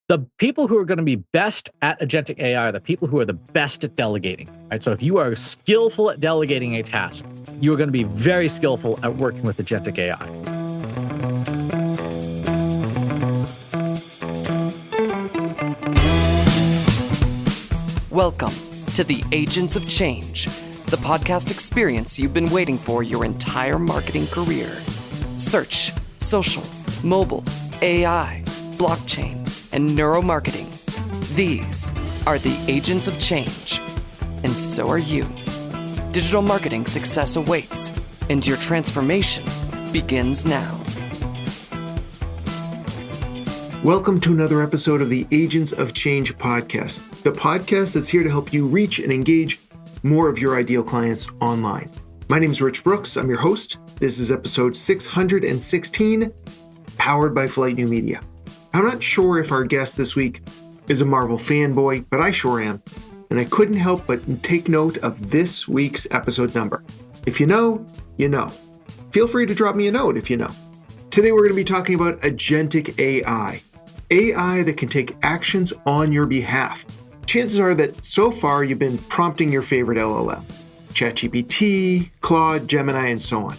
The people who are going to be best at agentic AI are the people who are the best at delegating. Right? So if you are skillful at delegating a task, you are going to be very skillful at working with agentic AI. Welcome to the Agents of Change, the podcast experience you've been waiting for your entire marketing career. Search, social, mobile, AI, blockchain, and neuromarketing. These are the Agents of Change, and so are you. Digital marketing success awaits, and your transformation begins now. Welcome to another episode of the Agents of Change podcast, the podcast that's here to help you reach and engage more of your ideal clients online. My name is Rich Brooks. I'm your host. This is episode 616, powered by Flight New Media. I'm not sure if our guest this week is a Marvel fanboy, but I sure am. And I couldn't help but take note of this week's episode number. If you know, you know. Feel free to drop me a note if you know. Today we're going to be talking about Agentic AI. AI that can take actions on your behalf. Chances are that so far you've been prompting your favorite LLM, ChatGPT, Claude, Gemini, and so on.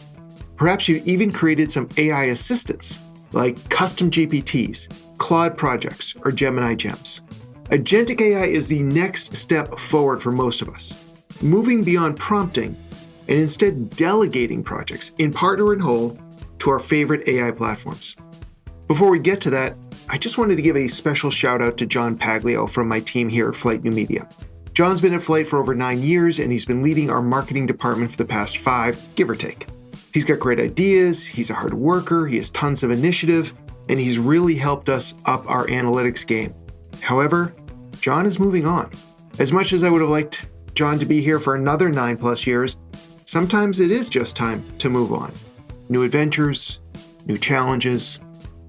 Perhaps you even created some AI assistants like custom GPTs, Claude projects, or Gemini gems. Agentic AI is the next step forward for most of us, moving beyond prompting and instead delegating projects in part or in whole to our favorite AI platforms. Before we get to that, I just wanted to give a special shout out to John Paglio from my team here at Flight New Media. John's been at Flight for over 9 years, and he's been leading our marketing department for the past 5, give or take. He's got great ideas, he's a hard worker, he has tons of initiative, and he's really helped us up our analytics game. However, John is moving on. As much as I would have liked John to be here for another 9+ years, sometimes it is just time to move on. New adventures, new challenges,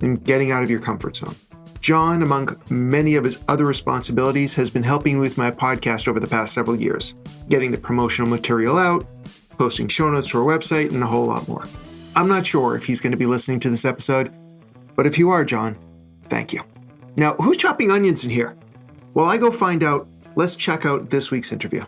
and getting out of your comfort zone. John, among many of his other responsibilities, has been helping with my podcast over the past several years, getting the promotional material out, posting show notes to our website, and a whole lot more. I'm not sure if he's going to be listening to this episode, but if you are, John, thank you. Now, who's chopping onions in here? While I go find out, let's check out this week's interview.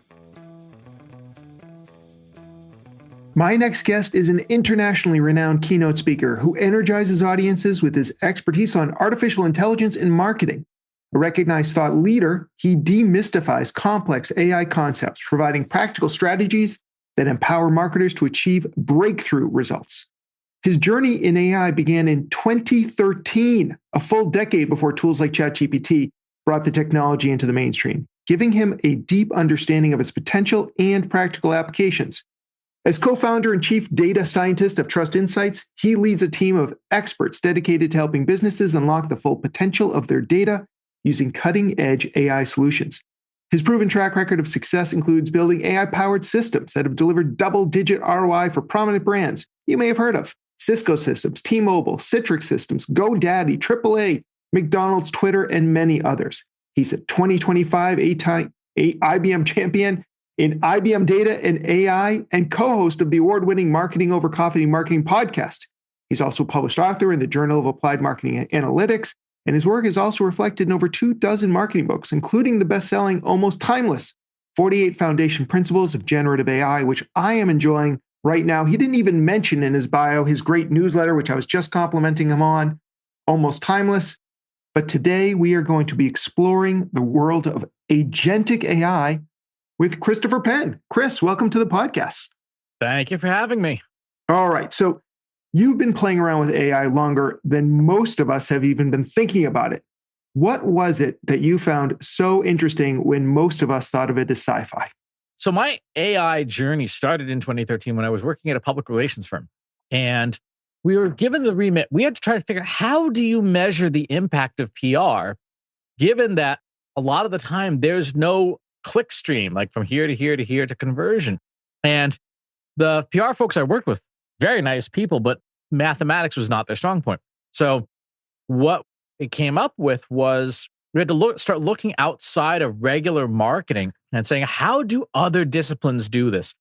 My next guest is an internationally renowned keynote speaker who energizes audiences with his expertise on artificial intelligence and marketing. A recognized thought leader, he demystifies complex AI concepts, providing practical strategies that empower marketers to achieve breakthrough results. His journey in AI began in 2013, a full decade before tools like ChatGPT brought the technology into the mainstream, giving him a deep understanding of its potential and practical applications. As co-founder and chief data scientist of Trust Insights, he leads a team of experts dedicated to helping businesses unlock the full potential of their data using cutting-edge AI solutions. His proven track record of success includes building AI-powered systems that have delivered double-digit ROI for prominent brands you may have heard of: Cisco Systems, T-Mobile, Citrix Systems, GoDaddy, AAA, McDonald's, Twitter, and many others. He's a 2025 eight-time IBM champion in IBM Data and AI and co-host of the award-winning Marketing Over Coffee marketing podcast. He's also a published author in the Journal of Applied Marketing Analytics, and his work is also reflected in over 24 marketing books, including the best-selling Almost Timeless 48 Foundation Principles of Generative AI, which I am enjoying right now. He didn't even mention in his bio his great newsletter, which I was just complimenting him on, Almost Timeless. But today we are going to be exploring the world of agentic AI with Christopher Penn. Chris, welcome to the podcast. Thank you for having me. All right. So you've been playing around with AI longer than most of us have even been thinking about it. What was it that you found so interesting when most of us thought of it as sci-fi? So my AI journey started in 2013 when I was working at a public relations firm. And we were given the remit. We had to try to figure out, how do you measure the impact of PR, given that a lot of the time there's no click stream, like from here to here to here to conversion. And the PR folks I worked with, very nice people, but mathematics was not their strong point. So what it came up with was we had to start looking outside of regular marketing and saying, how do other disciplines do this?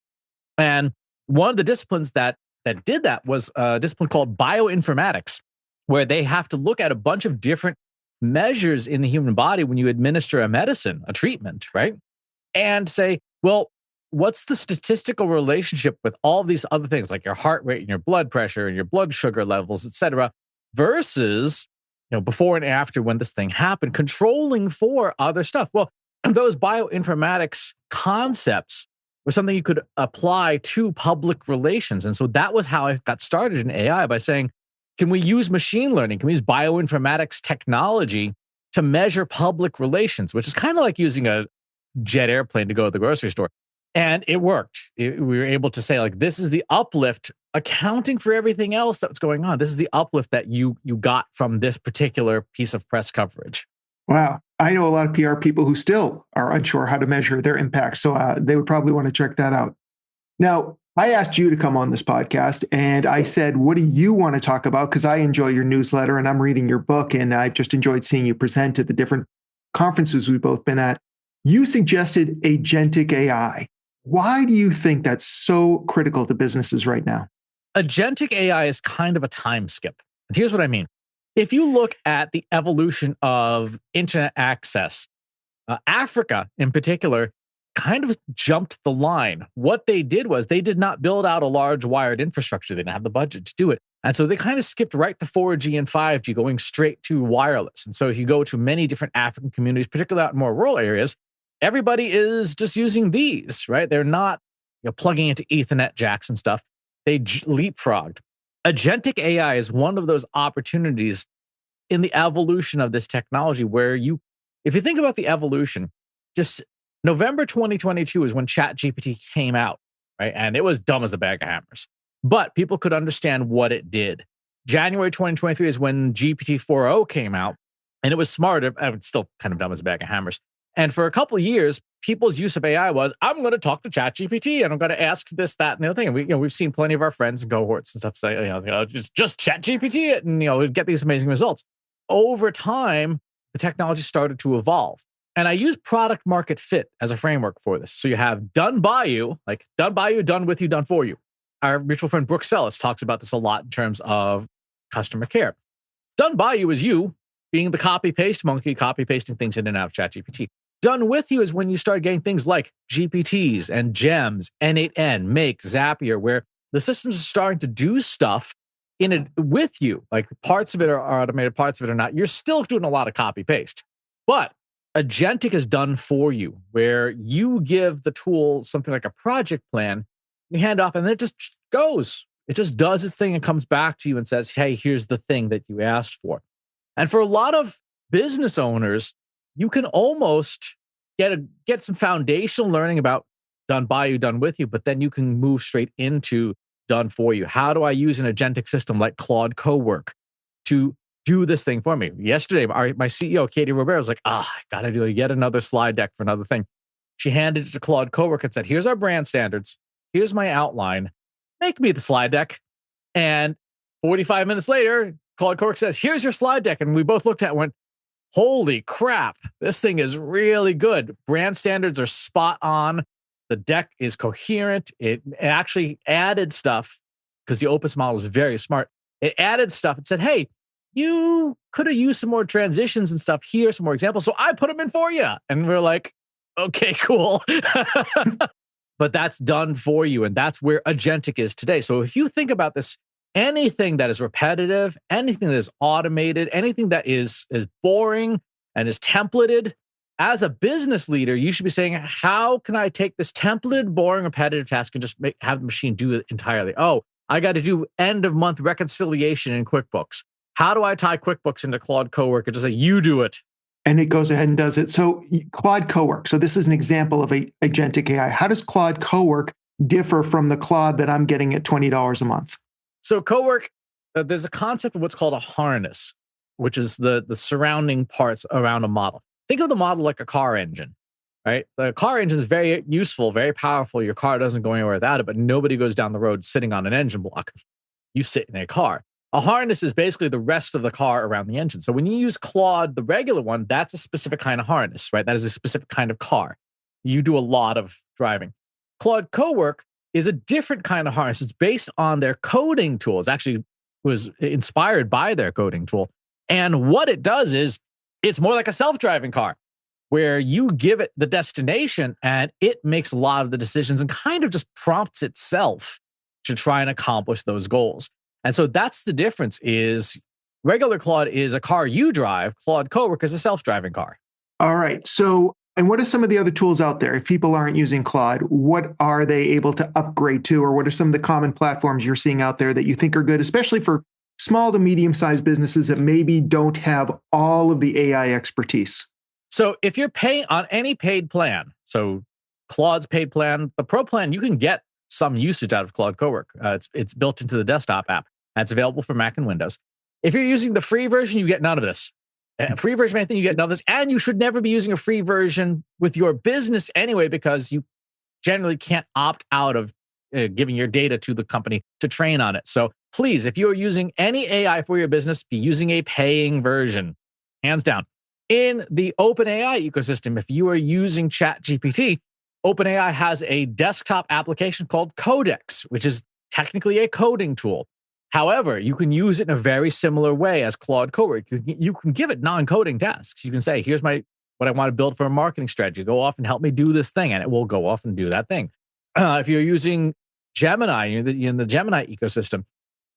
And one of the disciplines that did that was a discipline called bioinformatics, where they have to look at a bunch of different measures in the human body when you administer a medicine, a treatment, right? And say, well, what's the statistical relationship with all these other things like your heart rate and your blood pressure and your blood sugar levels, et cetera, versus, before and after when this thing happened, controlling for other stuff. Well, those bioinformatics concepts were something you could apply to public relations. And so that was how I got started in AI, by saying, can we use machine learning? Can we use bioinformatics technology to measure public relations, which is kind of like using a jet airplane to go to the grocery store. And it worked. We were able to say, like, this is the uplift, accounting for everything else that's going on. This is the uplift that you got from this particular piece of press coverage. Wow. I know a lot of PR people who still are unsure how to measure their impact. So they would probably want to check that out. Now, I asked you to come on this podcast and I said, what do you want to talk about? Because I enjoy your newsletter and I'm reading your book and I've just enjoyed seeing you present at the different conferences we've both been at. You suggested agentic AI. Why do you think that's so critical to businesses right now? Agentic AI is kind of a time skip. And here's what I mean. If you look at the evolution of internet access, Africa in particular kind of jumped the line. What they did was they did not build out a large wired infrastructure. They didn't have the budget to do it. And so they kind of skipped right to 4G and 5G, going straight to wireless. And so if you go to many different African communities, particularly out in more rural areas, everybody is just using these, right? They're not plugging into Ethernet jacks and stuff. They leapfrogged. Agentic AI is one of those opportunities in the evolution of this technology where if you think about the evolution, just November 2022 is when ChatGPT came out, right? And it was dumb as a bag of hammers, but people could understand what it did. January 2023 is when GPT 4.0 came out, and it was smarter. It's still kind of dumb as a bag of hammers. And for a couple of years, people's use of AI was, I'm going to talk to ChatGPT and I'm going to ask this, that, and the other thing. And we've seen plenty of our friends and cohorts and stuff say, just ChatGPT it and, get these amazing results. Over time, the technology started to evolve. And I use product market fit as a framework for this. So you have done by you, like done by you, done with you, done for you. Our mutual friend Brooke Sellis talks about this a lot in terms of customer care. Done by you is you being the copy-paste monkey, copy-pasting things in and out of ChatGPT. Done with you is when you start getting things like GPTs and GEMs, N8N, Make, Zapier, where the systems are starting to do stuff in it with you. Like parts of it are automated, parts of it are not. You're still doing a lot of copy-paste. But Agentic is done for you, where you give the tool something like a project plan, you hand off, and then it just goes. It just does its thing and comes back to you and says, hey, here's the thing that you asked for. And for a lot of business owners, you can almost get some foundational learning about done by you, done with you, but then you can move straight into done for you. How do I use an agentic system like Claude Cowork to do this thing for me? Yesterday, my CEO, Katie Robert, was like, I got to do yet another slide deck for another thing. She handed it to Claude Cowork and said, here's our brand standards. Here's my outline. Make me the slide deck. And 45 minutes later, Claude Cowork says, here's your slide deck. And we both looked at it and went, holy crap, this thing is really good. Brand standards are spot on. The deck is coherent. It actually added stuff because the Opus model is very smart. It added stuff and said, hey, you could have used some more transitions and stuff here, some more examples. So I put them in for you. And we're like, okay, cool. But that's done for you. And that's where Agentic is today. So if you think about this, anything that is repetitive, anything that is automated, anything that is boring and is templated, as a business leader, you should be saying, how can I take this templated, boring, repetitive task and just have the machine do it entirely? Oh, I got to do end of month reconciliation in QuickBooks. How do I tie QuickBooks into Claude Cowork and just say, you do it? And it goes ahead and does it. So Claude Cowork. So this is an example of a agentic AI. How does Claude Cowork differ from the Claude that I'm getting at $20 a month? So Cowork, there's a concept of what's called a harness, which is the surrounding parts around a model. Think of the model like a car engine, right? The car engine is very useful, very powerful. Your car doesn't go anywhere without it, but nobody goes down the road sitting on an engine block. You sit in a car. A harness is basically the rest of the car around the engine. So when you use Claude, the regular one, that's a specific kind of harness, right? That is a specific kind of car. You do a lot of driving. Claude Cowork is a different kind of harness. It's based on their coding tools. Actually, was inspired by their coding tool. And what it does is It's more like a self-driving car where you give it the destination and it makes a lot of the decisions and kind of just prompts itself to try and accomplish those goals. And so that's the difference is regular Claude is a car you drive. Claude Cowork is a self-driving car. All right. So, and what are some of the other tools out there? If people aren't using Claude, what are they able to upgrade to? Or what are some of the common platforms you're seeing out there that you think are good, especially for small to medium-sized businesses that maybe don't have all of the AI expertise? So if you're paying on any paid plan, so Claude's paid plan, the Pro plan, you can get some usage out of Claude Cowork. It's built into the desktop app. And it's available for Mac and Windows. If you're using the free version, you get none of this. Free version of anything, you get none of this. And you should never be using a free version with your business anyway, because you generally can't opt out of giving your data to the company to train on it. So please, if you're using any AI for your business, be using a paying version, hands down. In the OpenAI ecosystem, if you are using ChatGPT, OpenAI has a desktop application called Codex, which is technically a coding tool. However, you can use it in a very similar way as Claude Cowork. You can give it non-coding tasks. You can say, here's what I want to build for a marketing strategy. Go off and help me do this thing, and it will go off and do that thing. If you're using Gemini, in the Gemini ecosystem,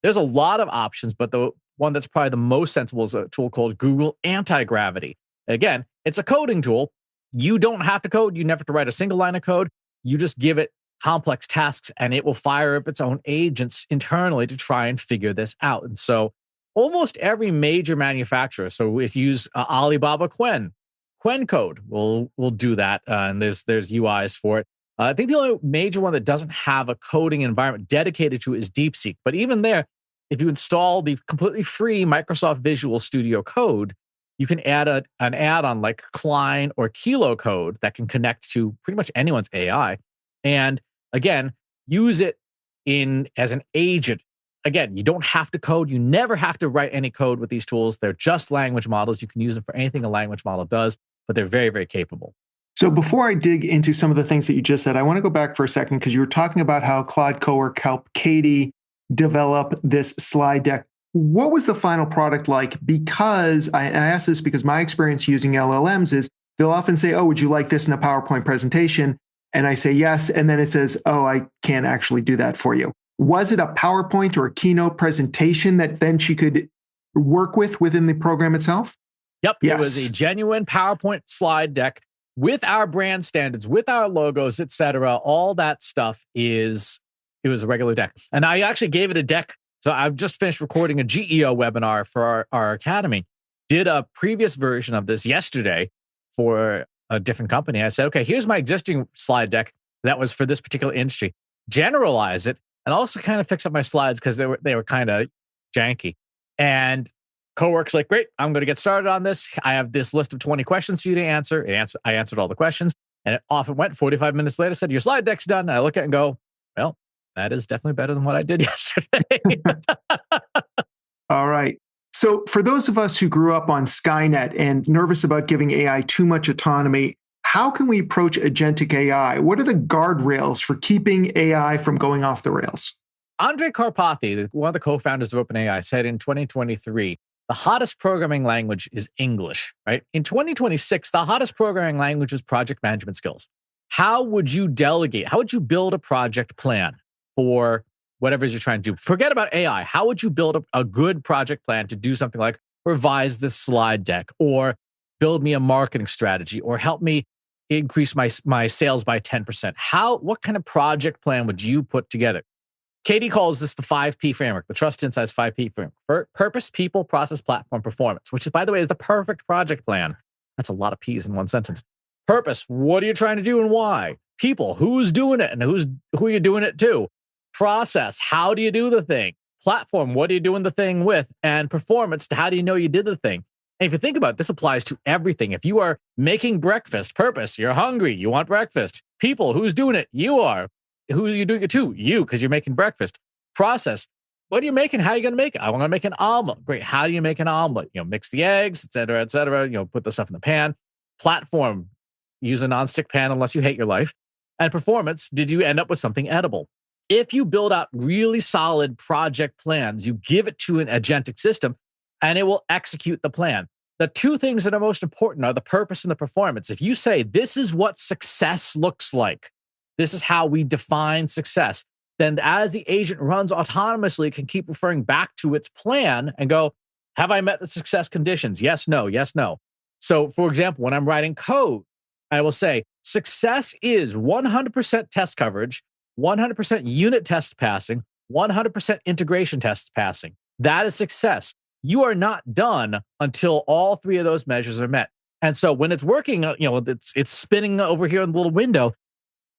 there's a lot of options, but the one that's probably the most sensible is a tool called Google Anti-Gravity. Again, it's a coding tool. You don't have to code. You never have to write a single line of code. You just give it complex tasks and it will fire up its own agents internally to try and figure this out. And so almost every major manufacturer, so if you use Alibaba Quen code will do that. And there's UIs for it. I think the only major one that doesn't have a coding environment dedicated to it is DeepSeek. But even there, if you install the completely free Microsoft Visual Studio Code, you can add an add-on like Klein or Kilo Code that can connect to pretty much anyone's AI. And again, use it as an agent. Again, you don't have to code. You never have to write any code with these tools. They're just language models. You can use them for anything a language model does, but they're very, very capable. So before I dig into some of the things that you just said, I want to go back for a second because you were talking about how Claude Cowork helped Katie develop this slide deck. What was the final product like? Because I ask this because my experience using LLMs is they'll often say, oh, would you like this in a PowerPoint presentation? And I say yes. And then it says, oh, I can't actually do that for you. Was it a PowerPoint or a keynote presentation that then she could work with within the program itself? Yep. Yes. It was a genuine PowerPoint slide deck with our brand standards, with our logos, et cetera. All that stuff it was a regular deck. And I actually gave it a deck. So I've just finished recording a GEO webinar for our academy. Did a previous version of this yesterday for a different company. I said, okay, here's my existing slide deck that was for this particular industry. Generalize it and also kind of fix up my slides because they were kind of janky. And Cowork's like, great, I'm going to get started on this. I have this list of 20 questions for you to answer. I answered all the questions and it off it went. 45 minutes later, said, your slide deck's done. I look at it and go, well, that is definitely better than what I did yesterday. All right. So for those of us who grew up on Skynet and nervous about giving AI too much autonomy, how can we approach agentic AI? What are the guardrails for keeping AI from going off the rails? Andrej Karpathy, one of the co-founders of OpenAI, said in 2023, the hottest programming language is English, right? In 2026, the hottest programming language is project management skills. How would you delegate? How would you build a project plan for whatever it is you're trying to do? Forget about AI. How would you build a good project plan to do something like revise this slide deck or build me a marketing strategy or help me increase my sales by 10%? What kind of project plan would you put together? Katie calls this the 5P framework, the Trust Insights 5P framework. Purpose, people, process, platform, performance, which is, by the way, is the perfect project plan. That's a lot of P's in one sentence. Purpose, what are you trying to do and why? People, who's doing it and who are you doing it to? Process, how do you do the thing? Platform, what are you doing the thing with? And performance, how do you know you did the thing? And if you think about it, this applies to everything. If you are making breakfast, purpose, you're hungry, you want breakfast. People, who's doing it? You are. Who are you doing it to? You, because you're making breakfast. Process, what are you making? How are you going to make it? I want to make an omelet. Great. How do you make an omelet? Mix the eggs, et cetera, et cetera. Put the stuff in the pan. Platform, use a nonstick pan unless you hate your life. And performance, did you end up with something edible? If you build out really solid project plans, you give it to an agentic system and it will execute the plan. The two things that are most important are the purpose and the performance. If you say, this is what success looks like, this is how we define success, then as the agent runs autonomously, it can keep referring back to its plan and go, have I met the success conditions? Yes, no, yes, no. So, for example, when I'm writing code, I will say, success is 100% test coverage, 100% unit test passing, 100% integration tests passing. That is success. You are not done until all three of those measures are met. And so when it's working, it's spinning over here in the little window.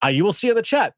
You will see in the chat,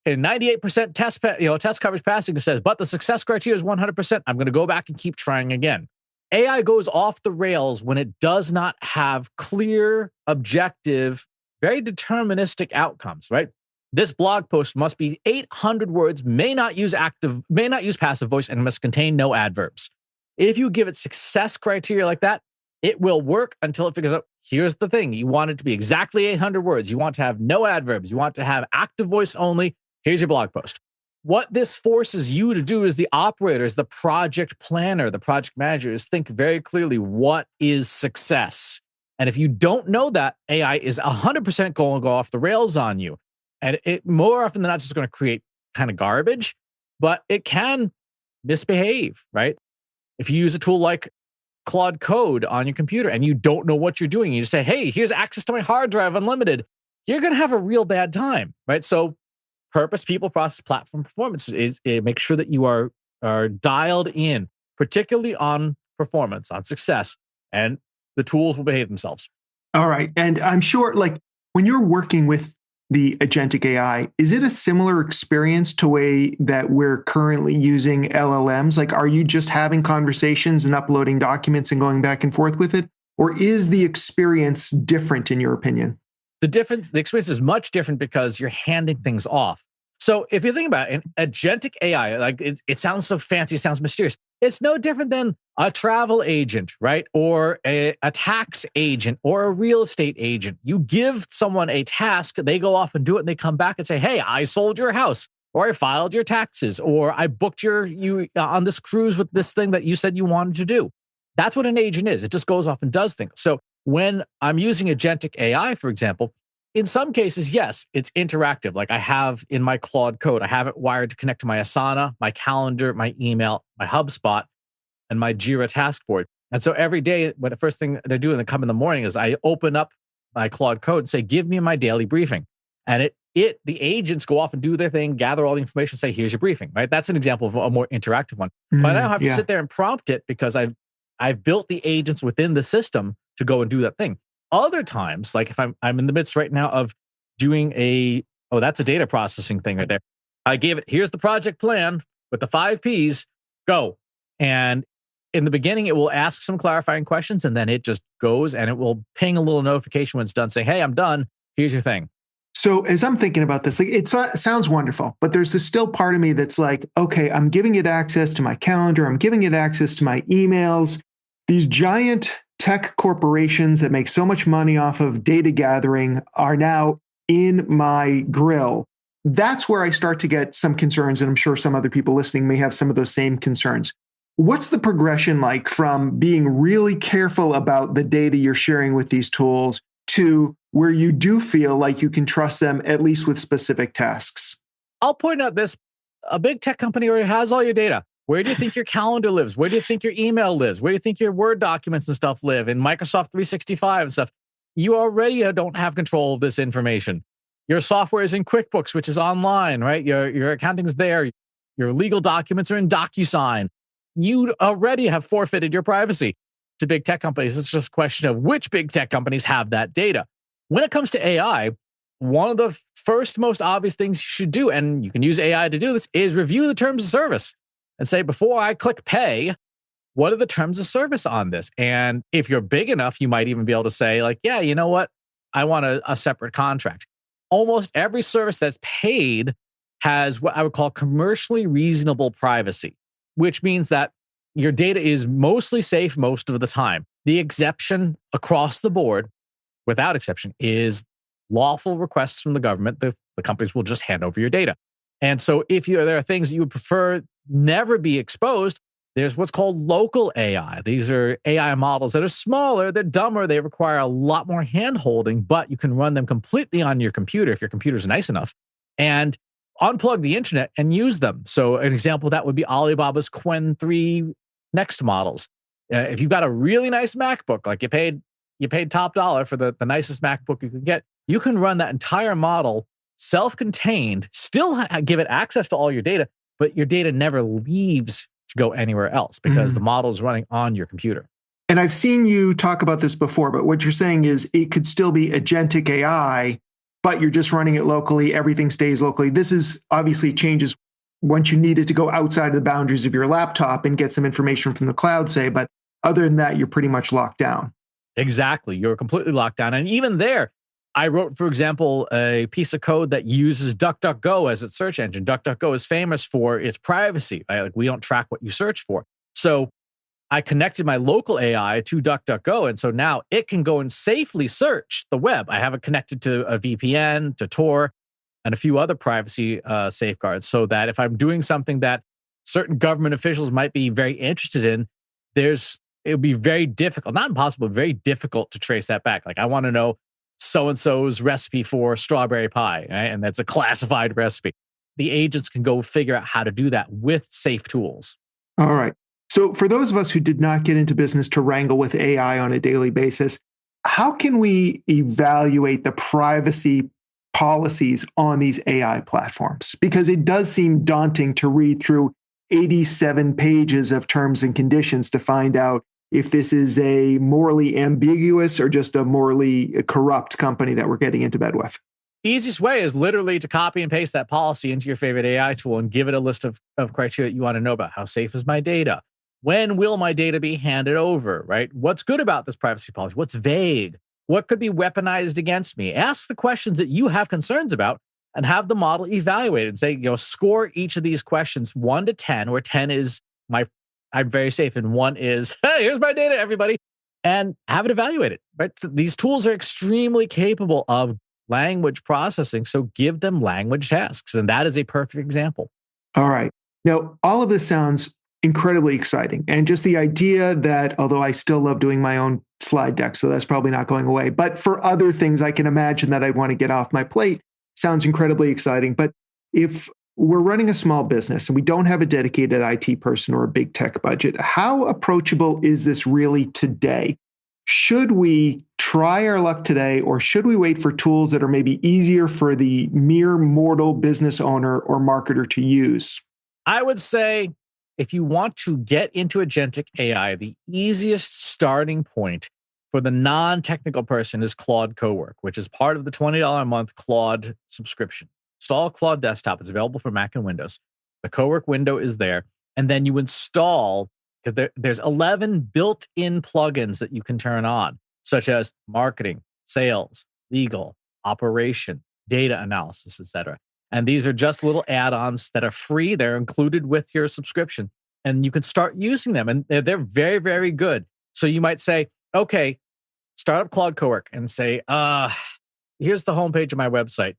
in 98% test coverage passing, it says, but the success criteria is 100%. I'm going to go back and keep trying again. AI goes off the rails when it does not have clear, objective, very deterministic outcomes, right? This blog post must be 800 words, may not use passive voice, and must contain no adverbs. If you give it success criteria like that, it will work until it figures out, here's the thing. You want it to be exactly 800 words. You want to have no adverbs. You want to have active voice only. Here's your blog post. What this forces you to do as the operators, the project planner, the project manager, is think very clearly, what is success? And if you don't know that, AI is 100% going to go off the rails on you. And it more often than not just going to create kind of garbage, but it can misbehave, right? If you use a tool like Claude Code on your computer and you don't know what you're doing, you just say, hey, here's access to my hard drive unlimited, you're going to have a real bad time, right? So purpose, people, process, platform, performance is make sure that you are dialed in, particularly on performance, on success, and the tools will behave themselves. All right. And I'm sure, like, when you're working with the agentic AI, is it a similar experience to way that we're currently using LLMs? Like, are you just having conversations and uploading documents and going back and forth with it? Or is the experience different in your opinion? The experience is much different because you're handing things off. So if you think about it, an agentic AI, like it sounds so fancy, it sounds mysterious. It's no different than a travel agent, right? Or a tax agent or a real estate agent. You give someone a task, they go off and do it, and they come back and say, hey, I sold your house, or I filed your taxes, or I booked you on this cruise with this thing that you said you wanted to do. That's what an agent is. It just goes off and does things. So when I'm using agentic AI, for example, in some cases, yes, it's interactive. Like I have in my Claude Code, I have it wired to connect to my Asana, my calendar, my email, my HubSpot, and my Jira task board. And so every day, when the first thing they do when they come in the morning is I open up my Claude Code and say, give me my daily briefing. And the agents go off and do their thing, gather all the information, say, here's your briefing, right? That's an example of a more interactive one. But I don't have to sit there and prompt it because I've built the agents within the system to go and do that thing. Other times, like if I'm in the midst right now of doing that's a data processing thing right there. I gave it, here's the project plan with the 5 Ps, go. And in the beginning, it will ask some clarifying questions, and then it just goes and it will ping a little notification when it's done saying, hey, I'm done. Here's your thing. So as I'm thinking about this, like it sounds wonderful, but there's this still part of me that's like, okay, I'm giving it access to my calendar. I'm giving it access to my emails. These giant tech corporations that make so much money off of data gathering are now in my grill. That's where I start to get some concerns, and I'm sure some other people listening may have some of those same concerns. What's the progression like from being really careful about the data you're sharing with these tools to where you do feel like you can trust them, at least with specific tasks? I'll point out this. A big tech company already has all your data. Where do you think your calendar lives? Where do you think your email lives? Where do you think your Word documents and stuff live in Microsoft 365 and stuff? You already don't have control of this information. Your software is in QuickBooks, which is online, right? Your accounting is there. Your legal documents are in DocuSign. You already have forfeited your privacy to big tech companies. It's just a question of which big tech companies have that data. When it comes to AI, one of the first most obvious things you should do, and you can use AI to do this, is review the terms of service and say, before I click pay, what are the terms of service on this? And if you're big enough, you might even be able to say, like, yeah, you know what? I want a separate contract. Almost every service that's paid has what I would call commercially reasonable privacy, which means that your data is mostly safe most of the time. The exception across the board, without exception, is lawful requests from the government. The companies will just hand over your data. And so if there are things that you would prefer never be exposed, There's what's called local AI. These are AI models that are smaller, they're dumber, they require a lot more hand holding, but you can run them completely on your computer if your computer's nice enough and unplug the internet and use them. So, an example of that would be Alibaba's Qwen 3 Next models. If you've got a really nice MacBook, like you paid top dollar for the nicest MacBook you could get, you can run that entire model self-contained, still give it access to all your data, but your data never leaves to go anywhere else because the model is running on your computer. And I've seen you talk about this before, but what you're saying is it could still be agentic AI, but you're just running it locally. Everything stays locally. This is obviously changes once you needed to go outside of the boundaries of your laptop and get some information from the cloud, say, but other than that, you're pretty much locked down. Exactly. You're completely locked down. And even there, I wrote, for example, a piece of code that uses DuckDuckGo as its search engine. DuckDuckGo is famous for its privacy. Right? Like we don't track what you search for. So I connected my local AI to DuckDuckGo. And so now it can go and safely search the web. I have it connected to a VPN, to Tor, and a few other privacy safeguards so that if I'm doing something that certain government officials might be very interested in, it would be very difficult, not impossible, but very difficult to trace that back. Like I want to know so-and-so's recipe for strawberry pie, right? And that's a classified recipe. The agents can go figure out how to do that with safe tools. All right. So for those of us who did not get into business to wrangle with AI on a daily basis, how can we evaluate the privacy policies on these AI platforms? Because it does seem daunting to read through 87 pages of terms and conditions to find out if this is a morally ambiguous or just a morally corrupt company that we're getting into bed with. Easiest way is literally to copy and paste that policy into your favorite AI tool and give it a list of criteria that you want to know about. How safe is my data? When will my data be handed over, right? What's good about this privacy policy? What's vague? What could be weaponized against me? Ask the questions that you have concerns about and have the model evaluate and say, score each of these questions 1 to 10, where 10 is I'm very safe, and 1 is, hey, here's my data, everybody, and have it evaluated, right? So these tools are extremely capable of language processing, so give them language tasks, and that is a perfect example. All right. Now, all of this sounds incredibly exciting, and just the idea that, although I still love doing my own slide deck, so that's probably not going away, but for other things I can imagine that I'd want to get off my plate, sounds incredibly exciting. But if we're running a small business and we don't have a dedicated IT person or a big tech budget, how approachable is this really today? Should we try our luck today, or should we wait for tools that are maybe easier for the mere mortal business owner or marketer to use? I would say if you want to get into agentic AI, the easiest starting point for the non-technical person is Claude Cowork, which is part of the $20 a month Claude subscription. Install Claude Desktop. It's available for Mac and Windows. The Cowork window is there. And then you install, because there's 11 built-in plugins that you can turn on, such as marketing, sales, legal, operation, data analysis, etc. And these are just little add-ons that are free. They're included with your subscription. And you can start using them. And they're very, very good. So you might say, okay, start up Claude Cowork and say, here's the homepage of my website.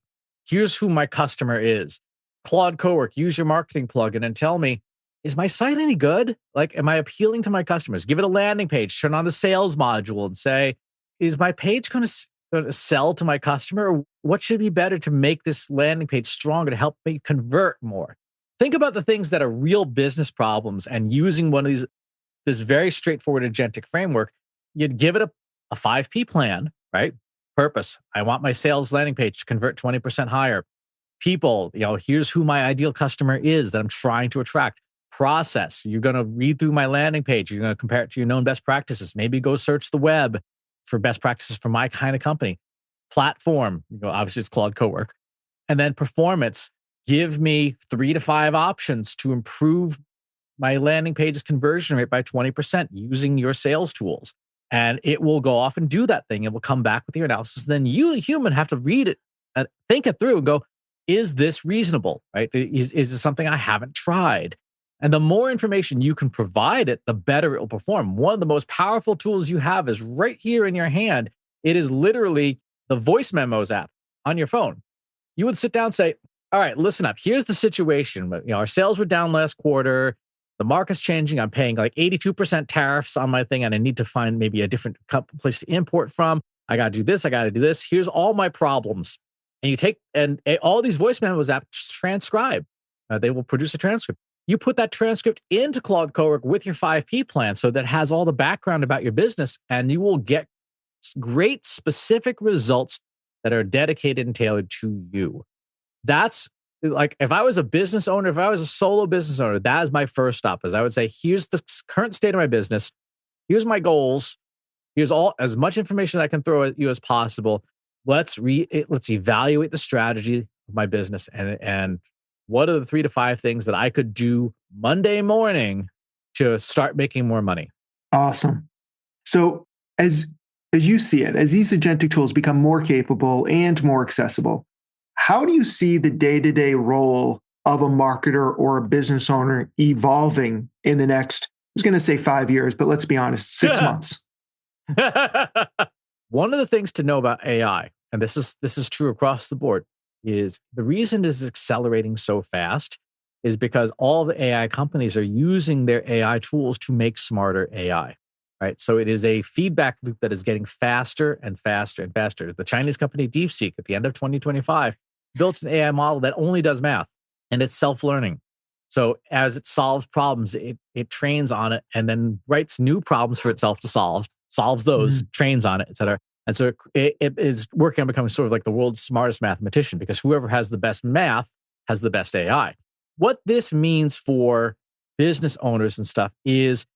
Here's who my customer is. Claude Cowork, use your marketing plugin and tell me, is my site any good? Like, am I appealing to my customers? Give it a landing page, turn on the sales module and say, is my page going to sell to my customer? Or what should be better to make this landing page stronger to help me convert more? Think about the things that are real business problems and using one of this very straightforward agentic framework. You'd give it a 5P plan, right? Purpose. I want my sales landing page to convert 20% higher. People, here's who my ideal customer is that I'm trying to attract. Process. You're going to read through my landing page. You're going to compare it to your known best practices. Maybe go search the web for best practices for my kind of company. Platform. Obviously, it's Claude Cowork. And then performance. Give me 3 to 5 options to improve my landing page's conversion rate by 20% using your sales tools. And it will go off and do that thing. It will come back with your analysis. Then you, a human, have to read it and think it through and go, is this reasonable, right? Is this something I haven't tried? And the more information you can provide it, the better it will perform. One of the most powerful tools you have is right here in your hand. It is literally the voice memos app on your phone. You would sit down and say, all right, listen up. Here's the situation. Our sales were down last quarter. The market's changing. I'm paying like 82% tariffs on my thing, and I need to find maybe a different place to import from. I got to do this. I got to do this. Here's all my problems. And you take, and all these voice memos apps transcribe. They will produce a transcript. You put that transcript into Claude Cowork with your 5P plan so that has all the background about your business, and you will get great specific results that are dedicated and tailored to you. That's like, if I was a business owner, if I was a solo business owner, that is my first stop. Is I would say, here's the current state of my business. Here's my goals. Here's all as much information I can throw at you as possible. Let's evaluate the strategy of my business and what are the 3 to 5 things that I could do Monday morning to start making more money. Awesome. So as you see it, as these agentic tools become more capable and more accessible, how do you see the day-to-day role of a marketer or a business owner evolving in the next, I was going to say 5 years, but let's be honest, 6 months? One of the things to know about AI, and this is true across the board, is the reason it is accelerating so fast is because all the AI companies are using their AI tools to make smarter AI, right? So it is a feedback loop that is getting faster and faster and faster. The Chinese company DeepSeek at the end of 2025 built an AI model that only does math, and it's self-learning. So as it solves problems, it trains on it and then writes new problems for itself to solves those, trains on it, et cetera. And so it is working on becoming sort of like the world's smartest mathematician, because whoever has the best math has the best AI. What this means for business owners and stuff is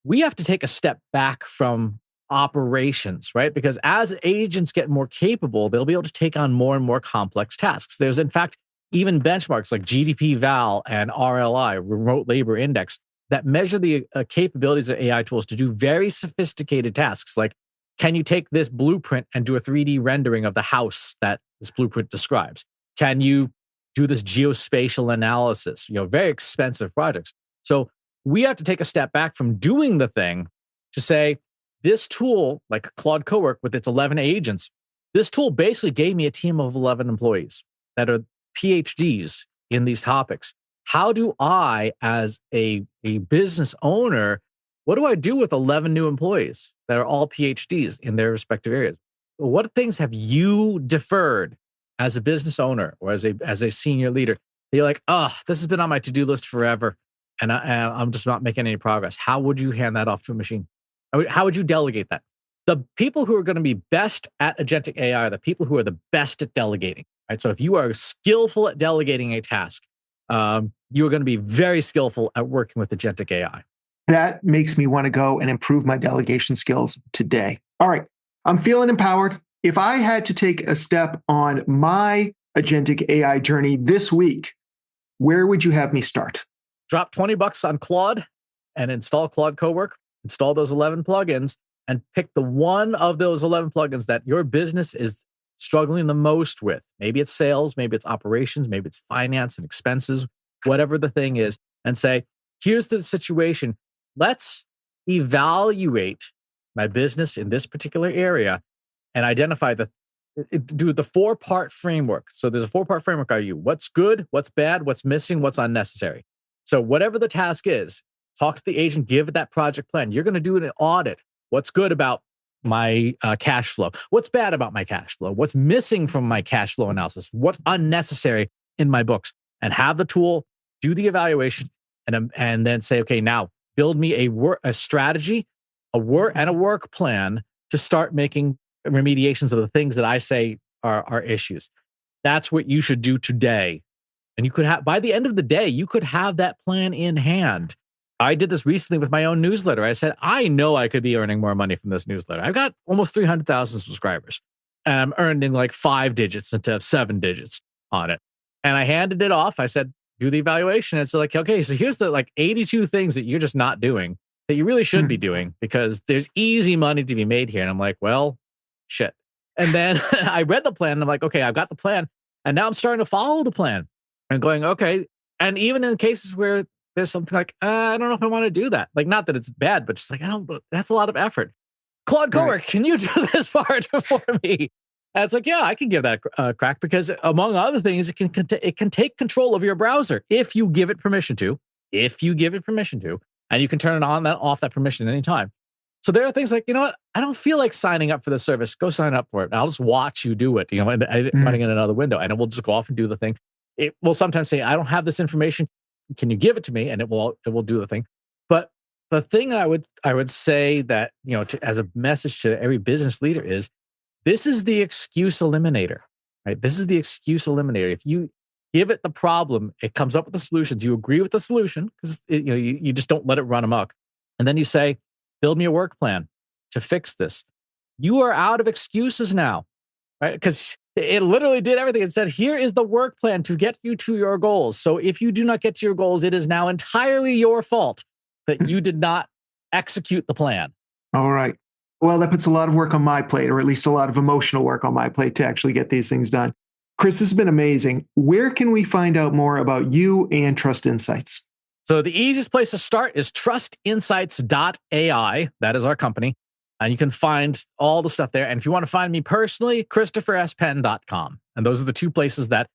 we have to take a step back from operations, right? Because as agents get more capable, they'll be able to take on more and more complex tasks. There's, in fact, even benchmarks like GDP-Val and RLI, Remote Labor Index, that measure the capabilities of AI tools to do very sophisticated tasks. Like, can you take this blueprint and do a 3D rendering of the house that this blueprint describes? Can you do this geospatial analysis? Very expensive projects. So we have to take a step back from doing the thing to say, this tool, like Claude Cowork with its 11 agents, this tool basically gave me a team of 11 employees that are PhDs in these topics. How do I, as a business owner, what do I do with 11 new employees that are all PhDs in their respective areas? What things have you deferred as a business owner or as a senior leader? You're like, this has been on my to-do list forever, and I'm just not making any progress. How would you hand that off to a machine? How would you delegate that? The people who are going to be best at agentic AI are the people who are the best at delegating. Right? So if you are skillful at delegating a task, you are going to be very skillful at working with agentic AI. That makes me want to go and improve my delegation skills today. All right, I'm feeling empowered. If I had to take a step on my agentic AI journey this week, where would you have me start? Drop $20 on Claude and install Claude Cowork, install those 11 plugins, and pick the one of those 11 plugins that your business is struggling the most with. Maybe it's sales, maybe it's operations, maybe it's finance and expenses, whatever the thing is, and say, here's the situation. Let's evaluate my business in this particular area and identify do the 4-part framework. So there's a 4-part framework I use. What's good, what's bad, what's missing, what's unnecessary. So whatever the task is, talk to the agent, give it that project plan. You're going to do an audit. What's good about my cash flow? What's bad about my cash flow? What's missing from my cash flow analysis? What's unnecessary in my books? And have the tool do the evaluation and then say, okay, now build me a strategy, a work plan to start making remediations of the things that I say are issues. That's what you should do today. And you could have, by the end of the day, you could have that plan in hand. I did this recently with my own newsletter. I said, I know I could be earning more money from this newsletter. I've got almost 300,000 subscribers. And I'm earning like 5 digits instead of 7 digits on it. And I handed it off. I said, do the evaluation. It's like, okay, so here's the 82 things that you're just not doing that you really should be doing because there's easy money to be made here. And I'm like, well, shit. And then I read the plan and I'm like, okay, I've got the plan. And now I'm starting to follow the plan and going, okay. And even in cases where there's something like, I don't know if I want to do that. Like, not that it's bad, but just like, that's a lot of effort. Claude Cowork, can you do this part for me? And it's like, yeah, I can give that a crack because among other things, it can take control of your browser if you give it permission to. if you give it permission to, and you can turn it on, off that permission anytime. So there are things like, you know what? I don't feel like signing up for the service. Go sign up for it. And I'll just watch you do it, running in another window, and it will just go off and do the thing. It will sometimes say, I don't have this information. Can you give it to me? And it will do the thing. But the thing I would say that, as a message to every business leader is, this is the excuse eliminator, right? This is the excuse eliminator. If you give it the problem, it comes up with the solutions. You agree with the solution because you just don't let it run amok. And then you say, build me a work plan to fix this. You are out of excuses now, right? Because it literally did everything. It said, here is the work plan to get you to your goals. So if you do not get to your goals, it is now entirely your fault that you did not execute the plan. All right. Well, that puts a lot of work on my plate, or at least a lot of emotional work on my plate to actually get these things done. Chris, this has been amazing. Where can we find out more about you and Trust Insights? So the easiest place to start is trustinsights.ai. That is our company. And you can find all the stuff there. And if you want to find me personally, ChristopherSPenn.com. And those are the two places that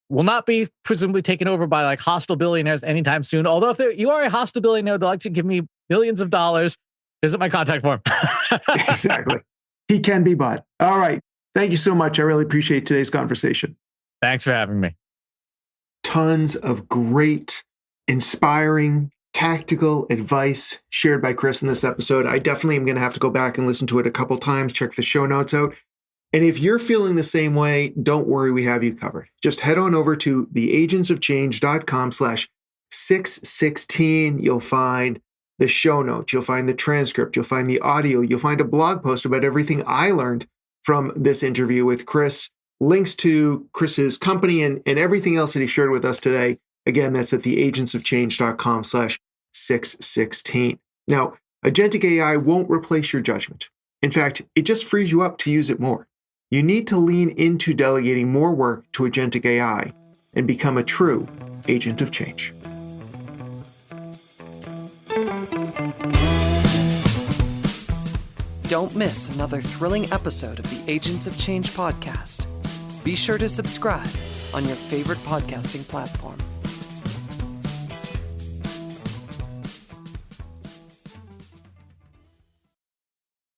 will not be presumably taken over by like hostile billionaires anytime soon. Although if you are a hostile billionaire, they'd like to give me millions of dollars, visit my contact form. Exactly. He can be bought. All right. Thank you so much. I really appreciate today's conversation. Thanks for having me. Tons of great, inspiring, tactical advice shared by Chris in this episode. I definitely am going to have to go back and listen to it a couple times, check the show notes out. And if you're feeling the same way, don't worry, we have you covered. Just head on over to theagentsofchange.com/616. You'll find the show notes, you'll find the transcript, you'll find the audio, you'll find a blog post about everything I learned from this interview with Chris, links to Chris's company and everything else that he shared with us today. Again, that's at theagentsofchange.com/616. Now, Agentic AI won't replace your judgment. In fact, it just frees you up to use it more. You need to lean into delegating more work to Agentic AI and become a true agent of change. Don't miss another thrilling episode of the Agents of Change podcast. Be sure to subscribe on your favorite podcasting platform.